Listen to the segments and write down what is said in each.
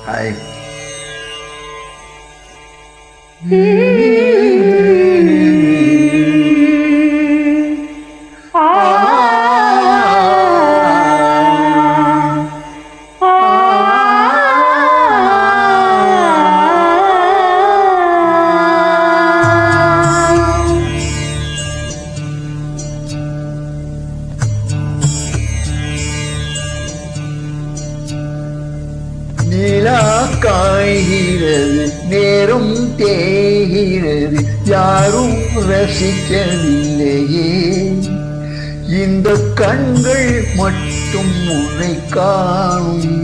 Hi. நிலா காய்கிறது, நேரம் தேய்கிறது, யாரும் ரசிக்கவில்லையே. இந்த கண்கள் மட்டும் உன்னை காணும்.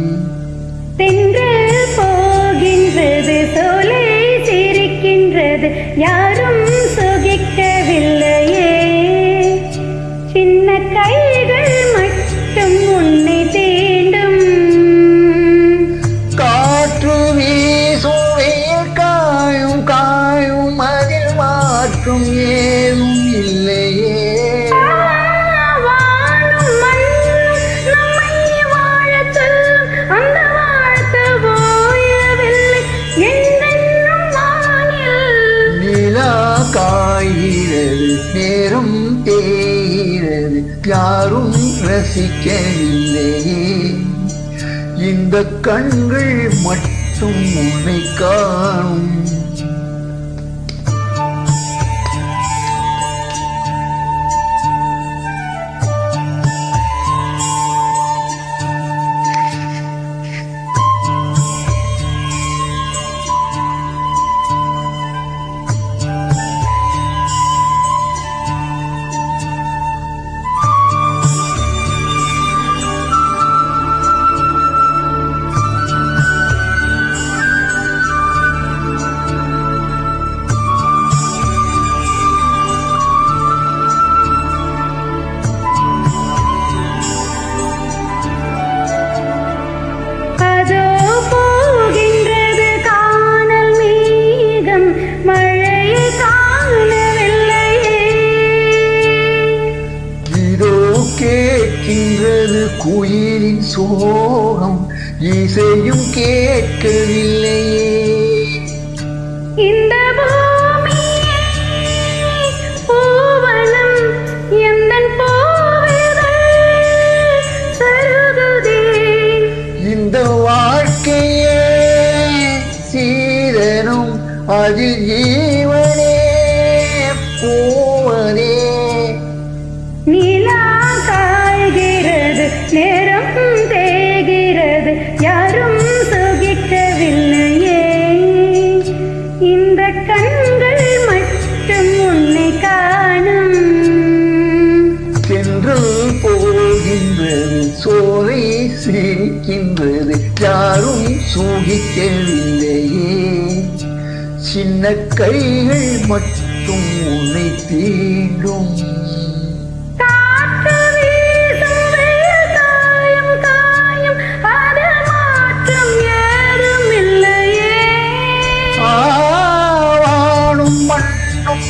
தென்றல் போகின்றது, சோலை சிரிக்கின்றது, யாரும் சுகிக்கவில்லையே. சின்ன கைகள் மட்டும் உன்னை தீண்டும். காற்று வீசும் வெயில் காயும் காயும், அதில் மாற்றும் ஏதும் இல்லையே. வாழும் மண்ணும் நம்மை வாழச் சொல்லும், அந்த வாழ்த்து ஓயவில்லை என்றென்றும் வானில். நிலா காய்கிறது, நேரம் தேய்கிறது, யாரும் ரசிக்கவில்லையே. இந்த கண்கள் மட்டும் உன்னை காணும். கேட்கின்றது குயிலின் சோகம், இசையும் கேட்கவில்லையே. இந்த பூமியே பூவனம், எந்தன் பூவிதழ் சருகுதே. இந்த வாழ்க்கையே சீதனும், அதில் ஜீவனே பூவனே. நிலா காய்கிறது, நேரம் தேய்கிறது, யாரும் சுகிக்கவில்லையே. இந்த கண்கள் மட்டும் உன்னை காணும். தென்றல் போகின்றது, சோலை சிரிக்கின்றது, யாரும் சுகிக்கவில்லையே. சின்ன கைகள் மட்டும் உன்னை தீண்டும்.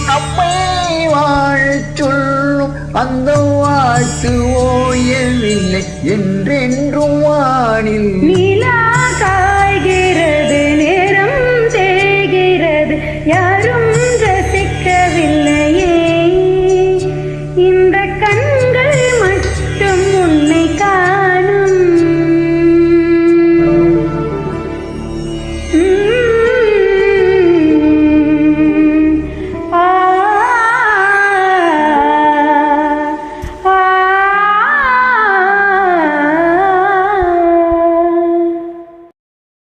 நம்மை வாழச் சொல்லும், அந்த வாழ்த்து ஓயவில்லை என்றென்றும் வானில்.